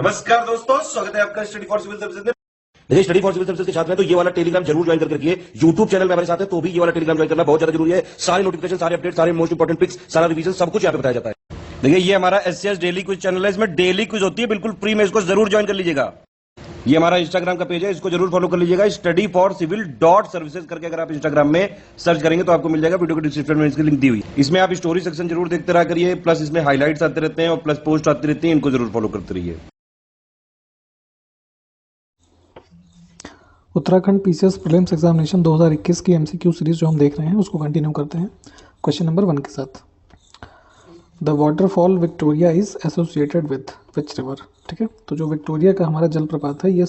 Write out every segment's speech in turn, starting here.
नमस्कार दोस्तों, स्वागत है आपका स्टडी फॉर सिविल सर्विसेज में। देखिए, स्टडी फॉर सिविल सर्विसेज के छात्र हैं तो ये वाला टेलीग्राम जरूर ज्वाइन करके रखिए। यूट्यूब चैनल में हमारे साथ है तो भी ये वाला टेलीग्राम ज्वाइन करना बहुत ज्यादा जरूरी है। सारे नोटिफिकेशन, सारे अपडेट, सारे मोस्ट इंपोर्टेंट पिक्स, सारा रिवीजन सब कुछ यहाँ पे बताया जाता है। देखिए, ये हमारा एससीएस डेली क्विज चैनल है, इसमें डेली क्विज होती है, बिल्कुल फ्री में, इसको जरूर ज्वाइन कर लीजिएगा। ये हमारा इंस्टाग्राम का पेज है, इसको जरूर फॉलो कर लीजिएगा। Study for civil dot services करके अगर आप इंस्टाग्राम में सर्च करेंगे तो आपको मिल जाएगा। वीडियो के डिस्क्रिप्शन में इसकी लिंक दी हुई। इसमें आप स्टोरी सेक्शन जरूर देखते रहा करिए, प्लस इसमें हाईलाइट्स आते रहते हैं और प्लस पोस्ट आती रहती है, इनको जरूर फॉलो करते रहिए। उत्तराखंड पीसीएस प्रीलिम्स एग्जामिनेशन 2021 की एमसीक्यू सीरीज जो हम देख रहे हैं उसको कंटिन्यू करते हैं क्वेश्चन नंबर 1 के साथ। The waterfall Victoria is associated with which river. ठीक है, तो जो विक्टोरिया का हमारा जलप्रपात है ये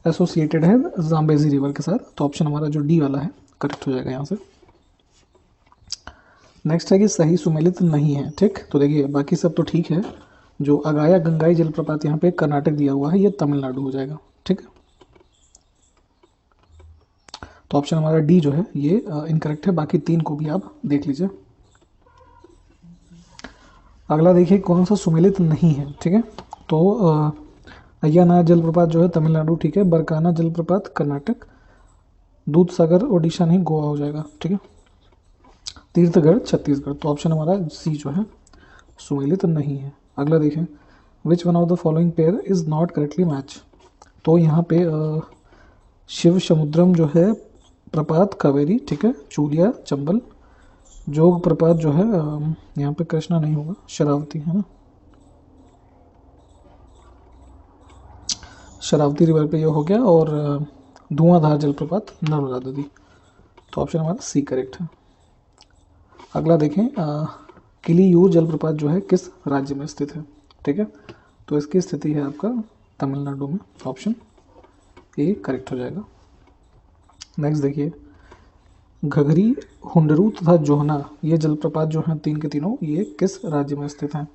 एसोसिएटेड है जाम्बेजी रिवर के साथ, तो ऑप्शन हमारा जो डी वाला है करेक्ट हो जाएगा यहाँ से। नेक्स्ट है कि सही सुमेलित नहीं है। ठीक, तो देखिए बाकी सब तो ठीक है, जो अगाया गंगाई जलप्रपात यहाँ पे कर्नाटक दिया हुआ है ये तमिलनाडु हो जाएगा। ठीक है, तो ऑप्शन हमारा डी जो है ये इनकरेक्ट है, बाकी तीन को भी आप देख लीजिए। अगला देखिए कौन सा सुमेलित नहीं है। ठीक है, तो अय्यानार जलप्रपात जो है तमिलनाडु, ठीक है, बरकाना जलप्रपात कर्नाटक, दूधसागर ओडिशा नहीं गोवा हो जाएगा। ठीक है, तीर्थगढ़ छत्तीसगढ़, तो ऑप्शन हमारा सी जो है सुमेलित नहीं है। अगला देखें, विच one of the following pair is not correctly match. तो यहाँ पे शिव समुद्रम जो है प्रपात कावेरी, ठीक है, चूलिया चंबल, जोग प्रपात जो है यहाँ पे कृष्णा नहीं होगा, शरावती है ना, शरावती रिवर पे ये हो गया, और धुआंधार जलप्रपात नर्मदा नदी, तो ऑप्शन हमारा सी करेक्ट है। अगला देखें, किलियूर जलप्रपात जो है किस राज्य में स्थित है। ठीक है, तो इसकी स्थिति है आपका तमिलनाडु में, ऑप्शन ए करेक्ट हो जाएगा। नेक्स्ट देखिए, घघरी, हुंडरू तथा जोहना ये जलप्रपात जो हैं तीन के तीनों ये किस राज्य में स्थित हैं।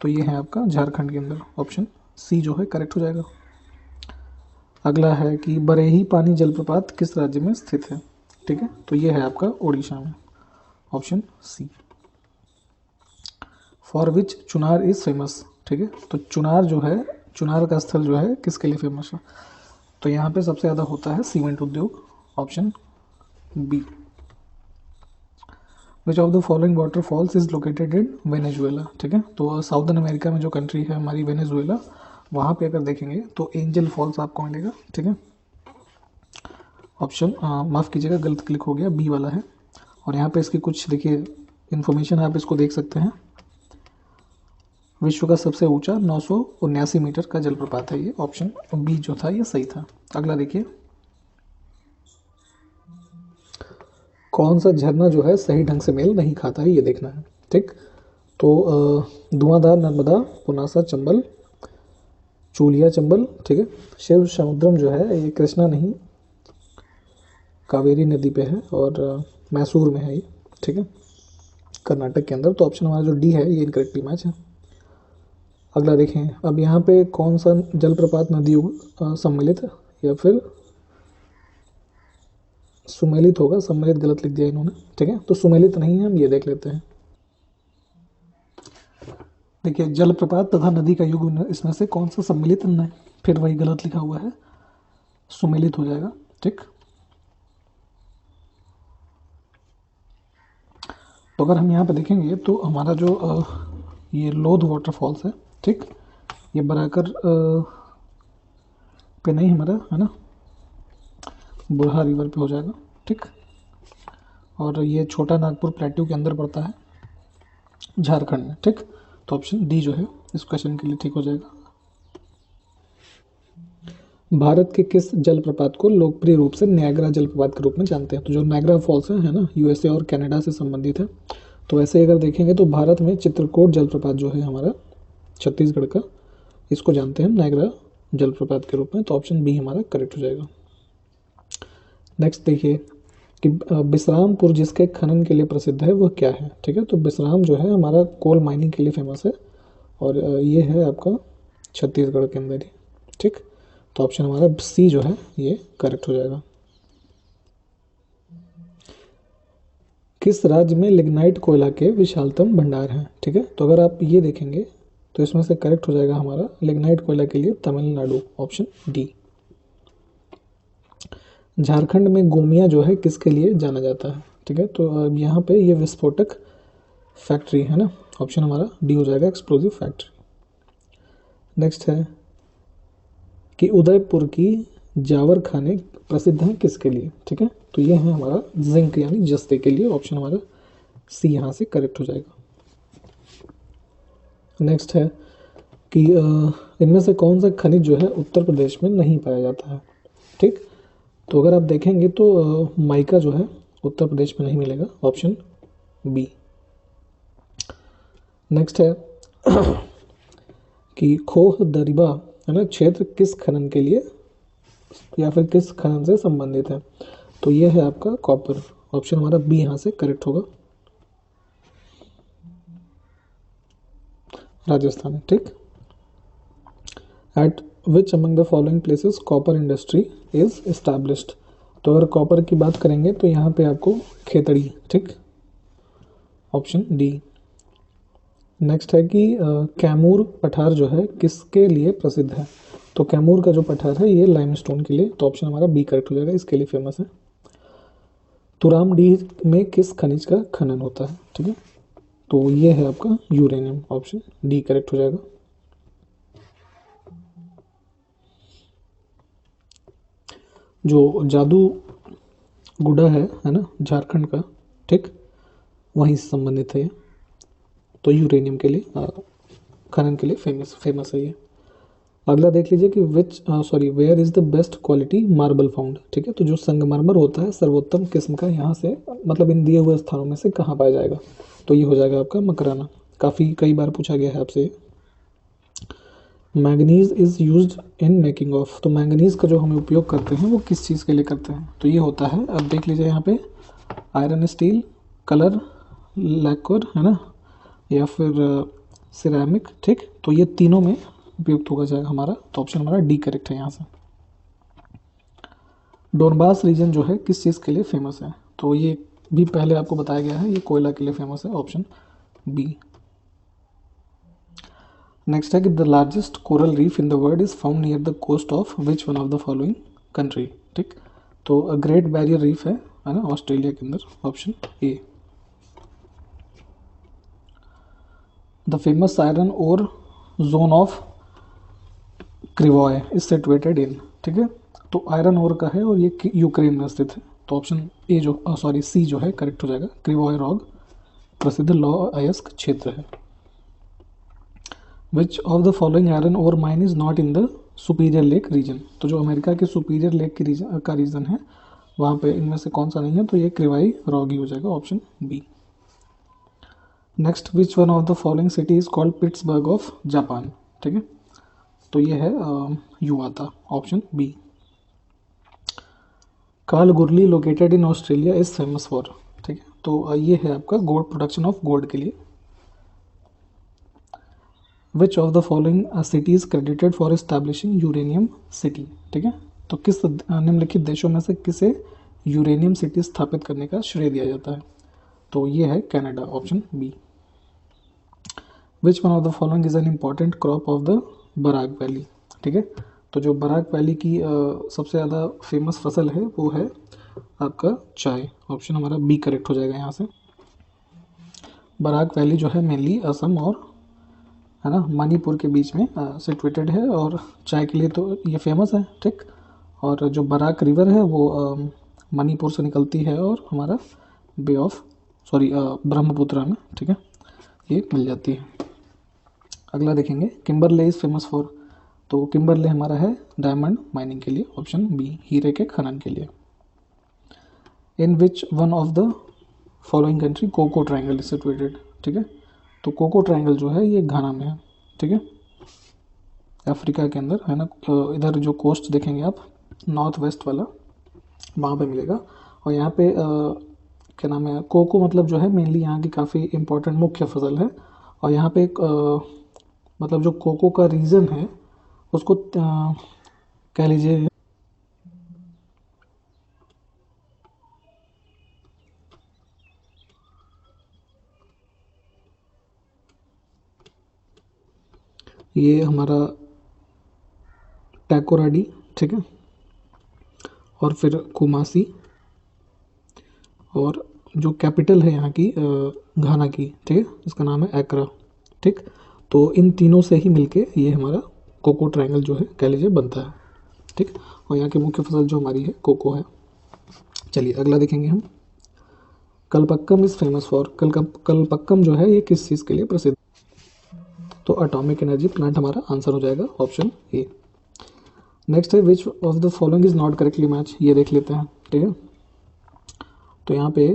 तो ये है आपका झारखंड के अंदर, ऑप्शन सी जो है करेक्ट हो जाएगा। अगला है कि बरेही पानी जलप्रपात किस राज्य में स्थित है। ठीक है, तो ये है आपका ओडिशा में, option C. For which Chunar is famous. ठीक है, तो चुनार जो है, चुनार का स्थल जो है किसके लिए फेमस है, तो यहाँ पे सबसे ज़्यादा होता है सीमेंट उद्योग, option B. Which of the following waterfalls is located in Venezuela. ठीक है, तो साउदर्न अमेरिका में जो कंट्री है हमारी वेनेजुएला, वहाँ पे अगर देखेंगे तो एंजल फॉल्स आपको मिलेगा। ठीक है, ऑप्शन माफ़ कीजिएगा गलत क्लिक हो गया, बी वाला है। और यहाँ पे इसकी कुछ देखिए इन्फॉर्मेशन आप इसको देख सकते हैं। विश्व का सबसे ऊंचा 979 मीटर का जलप्रपात है ये, ऑप्शन बी जो था ये सही था। अगला देखिए, कौन सा झरना जो है सही ढंग से मेल नहीं खाता है ये देखना है। ठीक, तो धुआंधार नर्मदा, पुनासा चंबल, चूलिया चंबल, ठीक है, शिव समुद्रम जो है ये कृष्णा नहीं कावेरी नदी पे है, और मैसूर में है ये। ठीक है, कर्नाटक के अंदर, तो ऑप्शन हमारा जो डी है ये इनकरेक्टली मैच है। अगला देखें, अब यहाँ पे कौन सा जलप्रपात नदी सम्मिलित है या फिर सुमेलित होगा, सम्मिलित गलत लिख दिया इन्होंने। ठीक है, तो सुमेलित नहीं है, हम ये देख लेते हैं। देखिए, जलप्रपात तथा नदी का युग इसमें से कौन सा सम्मिलित नहीं, फिर वही गलत लिखा हुआ है, सुमेलित हो जाएगा। ठीक, तो अगर हम यहाँ पे देखेंगे तो हमारा जो ये लोध वाटरफॉल्स है, ठीक, ये बराकर पे नहीं हमारा है ना, बुरहा रिवर पे हो जाएगा। ठीक, और ये छोटा नागपुर प्लेट्यू के अंदर पड़ता है झारखंड में। ठीक, तो ऑप्शन डी जो है इस क्वेश्चन के लिए ठीक हो जाएगा। भारत के किस जलप्रपात को लोकप्रिय रूप से नायग्रा जलप्रपात के रूप में जानते हैं। तो जो नायग्रा फॉल्स है ना, यूएसए और कनाडा से संबंधित है। तो वैसे अगर देखेंगे तो भारत में चित्रकूट जलप्रपात जो है हमारा छत्तीसगढ़ का, इसको जानते हैं नायग्रा जलप्रपात के रूप में, तो ऑप्शन बी हमारा करेक्ट हो जाएगा। नेक्स्ट देखिए कि बिश्रामपुर जिसके खनन के लिए प्रसिद्ध है वह क्या है। ठीक है, तो बिश्राम जो है हमारा कोल माइनिंग के लिए फेमस है, और ये है आपका छत्तीसगढ़ के अंदर ही। ठीक, तो ऑप्शन हमारा सी जो है ये करेक्ट हो जाएगा। किस राज्य में लिग्नाइट कोयला के विशालतम भंडार हैं। ठीक है, तो अगर आप ये देखेंगे तो इसमें से करेक्ट हो जाएगा हमारा लिग्नाइट कोयला के लिए तमिलनाडु, ऑप्शन डी। झारखंड में गोमिया जो है किसके लिए जाना जाता है, ठीक है, तो अब यहाँ पे ये विस्फोटक फैक्ट्री है ना, ऑप्शन हमारा डी हो जाएगा, एक्सप्लोजिव फैक्ट्री। नेक्स्ट है कि उदयपुर की जावर खाने प्रसिद्ध हैं किसके लिए, ठीक है, तो ये है हमारा जिंक यानी जस्ते के लिए, ऑप्शन हमारा सी यहाँ से करेक्ट हो जाएगा। नेक्स्ट है कि इनमें से कौन सा खनिज जो है उत्तर प्रदेश में नहीं पाया जाता है, ठीक, तो अगर आप देखेंगे तो माइका जो है उत्तर प्रदेश में नहीं मिलेगा, ऑप्शन बी। नेक्स्ट है कि खोह दरिबा है ना क्षेत्र किस खनन के लिए या फिर किस खनन से संबंधित है, तो ये है आपका कॉपर, ऑप्शन हमारा बी यहाँ से करेक्ट होगा, राजस्थान, ठीक। Eight which among the following places copper industry is established, तो अगर कॉपर की बात करेंगे तो यहाँ पे आपको खेतड़ी, ठीक, ऑप्शन डी। नेक्स्ट है कि कैमूर पठार जो है किसके लिए प्रसिद्ध है, तो कैमूर का जो पठार है ये लाइमस्टोन के लिए, तो ऑप्शन हमारा बी करेक्ट हो जाएगा, इसके लिए फेमस है। तुरामडीह में किस खनिज का खनन होता है, ठीक है, तो ये है आपका यूरेनियम, ऑप्शन डी करेक्ट हो जाएगा। जो जादू गुडा है ना झारखंड का, ठीक, वहीं से संबंधित है ये, तो यूरेनियम के लिए खनन के लिए फेमस है ये। अगला देख लीजिए कि where is the best quality marble found, ठीक है, तो जो संगमरमर होता है सर्वोत्तम किस्म का यहाँ से मतलब इन दिए हुए स्थानों में से कहाँ पाया जाएगा, तो ये हो जाएगा आपका मकराना, काफ़ी कई बार पूछा गया है आपसे। Manganese is used in making of, तो मैंगनीज का जो हम उपयोग करते हैं वो किस चीज़ के लिए करते हैं, तो ये होता है, अब देख लीजिए यहाँ पे आयरन स्टील, कलर, लैक्वर है ना, या फिर सिरेमिक, ठीक, तो ये तीनों में उपयुक्त होगा जाएगा हमारा, तो ऑप्शन हमारा डी करेक्ट है यहाँ से। डोनबास रीजन जो है किस चीज़ के लिए फेमस है, तो ये भी पहले आपको बताया गया है, ये कोयला के लिए फेमस है, ऑप्शन बी। नेक्स्ट है कि the largest coral reef in the world is found near the coast of which one of the following country, ठीक, तो ग्रेट बैरियर रीफ है ना ऑस्ट्रेलिया के अंदर, option A. The famous iron ore zone of Krivoy is situated in, ठीक है, तो iron ore का है और ये यूक्रेन में स्थित है, तो ऑप्शन ए जो सी जो है करेक्ट हो जाएगा, क्रिवॉय रॉग प्रसिद्ध लौ अयस्क क्षेत्र है। Which of the following iron ore mine is not in the superior lake region, तो जो अमेरिका के सुपीरियर लेक की रीजन है वहाँ पे इनमें से कौन सा नहीं है, तो ये क्रिवाई रॉग ही हो जाएगा, option b. Next, which one of the following city is called Pittsburgh of Japan, ठीक है, तो ये है Yawata, option b. Kalgoorlie located in Australia is famous for, ठीक है, तो ये है आपका गोल्ड प्रोडक्शन ऑफ गोल्ड के लिए। विच of the following city is credited for establishing uranium city, ठीक है, तो किस निम्नलिखित देशों में से किसे यूरेनियम सिटी स्थापित करने का श्रेय दिया जाता है, तो ये है Canada, option B. Which one of the following is an important crop of the Barak valley, ठीक है, तो जो बराक वैली की सबसे ज़्यादा फेमस फसल है वो है आपका चाय, ऑप्शन हमारा बी करेक्ट हो जाएगा यहाँ से। बराक वैली जो है मेनली असम और है ना मणिपुर के बीच में सिचुएटेड है और चाय के लिए तो ये फेमस है, ठीक, और जो बराक रिवर है वो मणिपुर से निकलती है और हमारा ब्रह्मपुत्र में, ठीक है, ये मिल जाती है। अगला देखेंगे, किम्बरले इज़ फेमस फॉर, तो किम्बरले हमारा है डायमंड माइनिंग के लिए, ऑप्शन बी, हीरे के खनन के लिए। In which one of the following country cocoa triangle is situated, ठीक है, तो कोको ट्रायंगल जो है ये घाना में है, ठीक है, अफ्रीका के अंदर है ना, इधर जो कोस्ट देखेंगे आप नॉर्थ वेस्ट वाला वहाँ पे मिलेगा, और यहाँ पे क्या नाम है, कोको मतलब जो है मेनली यहाँ की काफ़ी इम्पोर्टेंट मुख्य फसल है, और यहाँ पे मतलब जो कोको का रीजन है उसको कह लीजिए ये हमारा टैकोराडी, ठीक है, और फिर कुमासी, और जो कैपिटल है यहाँ की घाना की, ठीक है, इसका नाम है एक्रा, ठीक। तो इन तीनों से ही मिलके ये हमारा कोको ट्रायंगल जो है कह लीजिए बनता है, ठीक। और यहाँ की मुख्य फसल जो हमारी है कोको है। चलिए अगला देखेंगे हम। Kalpakkam is famous for, Kalpakkam जो है ये किस चीज़ के लिए प्रसिद्ध? तो एटॉमिक एनर्जी प्लांट हमारा आंसर हो जाएगा ऑप्शन ए। नेक्स्ट है which of the following is not correctly match, ये देख लेते हैं, ठीक है। तो यहाँ पे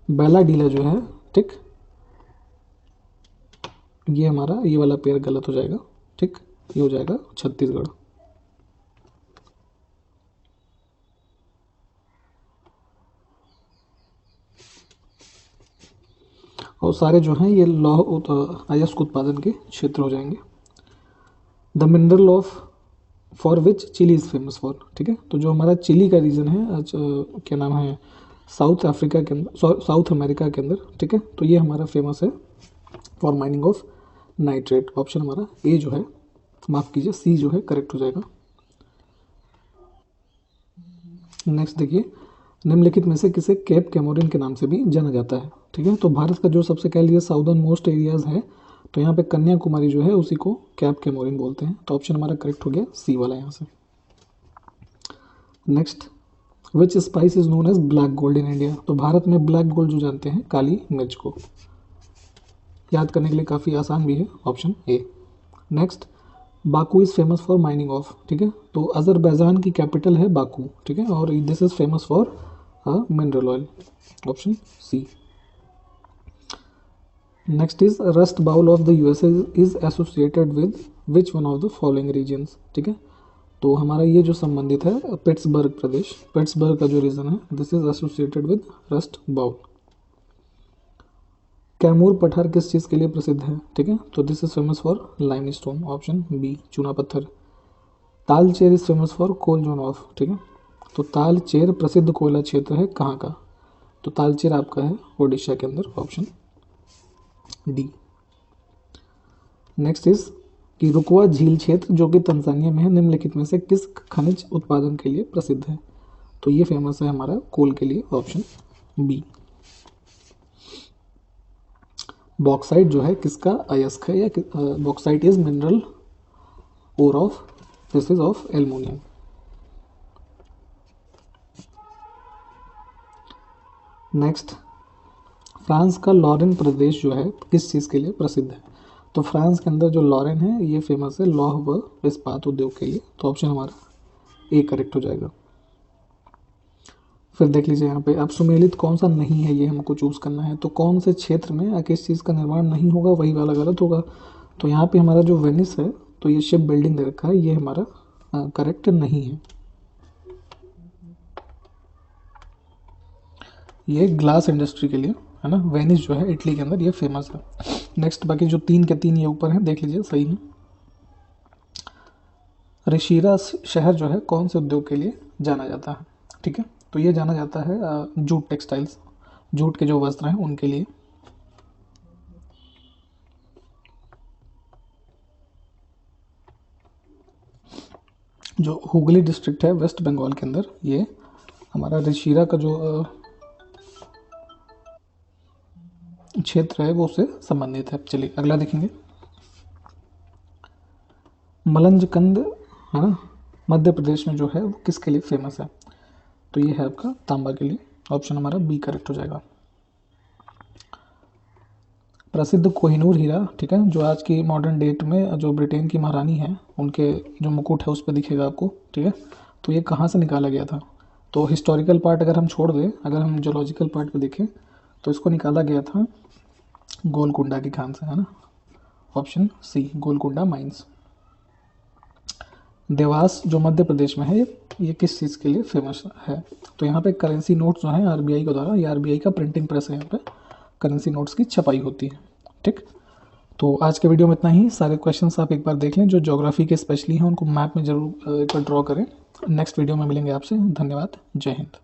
बैलाडीला जो है, ठीक, ये हमारा ये वाला पेयर गलत हो जाएगा, ठीक, ये हो जाएगा छत्तीसगढ़। और सारे जो हैं ये लौह अयस्क उत्पादन के क्षेत्र हो जाएंगे। The mineral of for which Chile is famous for, ठीक है। तो जो हमारा चिली का रीजन है क्या नाम है, साउथ अफ्रीका के अंदर, साउथ अमेरिका के अंदर, ठीक है। तो ये हमारा फेमस है for mining of nitrate. Option हमारा ए जो है, माफ़ कीजिए सी जो है करेक्ट हो जाएगा। नेक्स्ट देखिए, निम्नलिखित में से किसे केप कैमोरिन के नाम से भी जाना जाता है, ठीक है। तो भारत का जो सबसे कह लीजिए साउदर्न मोस्ट एरियाज़ है, तो यहाँ पे कन्याकुमारी जो है उसी को कैप कैमोरिन बोलते हैं। तो ऑप्शन हमारा करेक्ट हो गया सी वाला यहाँ से। Next, which spice is known as black gold in India. तो भारत में ब्लैक गोल्ड जो जानते हैं काली मिर्च को, याद करने के लिए काफ़ी आसान भी है, option A. Next, Baku is famous for mining of, ठीक है। तो अजरबैजान की कैपिटल है बाकू, ठीक है, और this is famous for mineral oil, option C. Next is rust bowl of the USA is associated with which one of the following regions, ठीक है। तो हमारा ये जो संबंधित है पिट्सबर्ग प्रदेश, पिट्सबर्ग का जो रीजन है this is associated with rust bowl. Kaimur पठार किस चीज़ के लिए प्रसिद्ध है, ठीक है। तो this is famous for limestone, option B चूना पत्थर। Talcher is famous for coal zone of, ठीक है। तो तालचेर प्रसिद्ध कोयला क्षेत्र है कहाँ का? तो तालचेर आपका है ओडिशा के अंदर, ऑप्शन डी। नेक्स्ट इज कि रुकवा झील क्षेत्र जो कि तंजानिया में है निम्नलिखित में से किस खनिज उत्पादन के लिए प्रसिद्ध है? तो ये फेमस है हमारा कोल के लिए, ऑप्शन बी। बॉक्साइट जो है किसका अयस्क है, या bauxite is mineral ore of, this is of aluminium. Next, France का लॉरेन प्रदेश जो है किस चीज़ के लिए प्रसिद्ध है? तो फ्रांस के अंदर जो लॉरेन है ये फेमस है लौह व इस्पात उद्योग के लिए। तो ऑप्शन हमारा ए करेक्ट हो जाएगा। फिर देख लीजिए यहाँ पे, अब सुमेलित कौन सा नहीं है ये हमको चूज़ करना है। तो कौन से क्षेत्र में किस चीज़ का निर्माण नहीं होगा, वही वाला गलत होगा। तो यहाँ पे हमारा जो वेनिस है, तो ये शिप बिल्डिंग दे रखा है, ये हमारा करेक्ट नहीं है। ये ग्लास इंडस्ट्री के लिए है ना, वेनिस जो है इटली के अंदर ये फेमस है। नेक्स्ट, बाकी जो 3 के 3 ये ऊपर हैं देख लीजिए सही है। रिशीरा शहर जो है कौन से उद्योग के लिए जाना जाता है? ठीक है, तो ये जाना जाता है जूट टेक्सटाइल्स, जूट के जो वस्त्र हैं उनके लिए। जो हुगली डिस्ट्रिक्ट है वेस्ट बंगाल के अंदर, ये हमारा रिशीरा का जो क्षेत्र है वो उससे संबंधित है। चलिए अगला देखेंगे। मलंजकंद है ना, मध्य प्रदेश में जो है वो किसके लिए फेमस है? तो ये है आपका तांबा के लिए, ऑप्शन हमारा बी करेक्ट हो जाएगा। प्रसिद्ध कोहिनूर हीरा, ठीक है, जो आज की मॉडर्न डेट में जो ब्रिटेन की महारानी है उनके जो मुकुट है उस पर दिखेगा आपको, ठीक है। तो ये कहाँ से निकाला गया था? तो हिस्टोरिकल पार्ट अगर हम छोड़ दें, अगर हम जोलॉजिकल पार्ट पे देखें तो इसको निकाला गया था गोलकुंडा की खान से, है ना, option C Golconda mines. Dewas जो मध्य प्रदेश में है ये किस चीज़ के लिए फेमस है? तो यहाँ पे करेंसी नोट्स जो हैं आरबीआई के द्वारा, ये आरबीआई का प्रिंटिंग प्रेस है, यहाँ पे करेंसी नोट्स की छपाई होती है। ठीक, तो आज के वीडियो में इतना ही। सारे क्वेश्चंस आप एक बार देख लें, जो ज्योग्राफी के स्पेशली हैं उनको मैप में जरूर एक बार ड्रॉ करें। नेक्स्ट वीडियो में मिलेंगे आपसे। धन्यवाद, जय हिंद।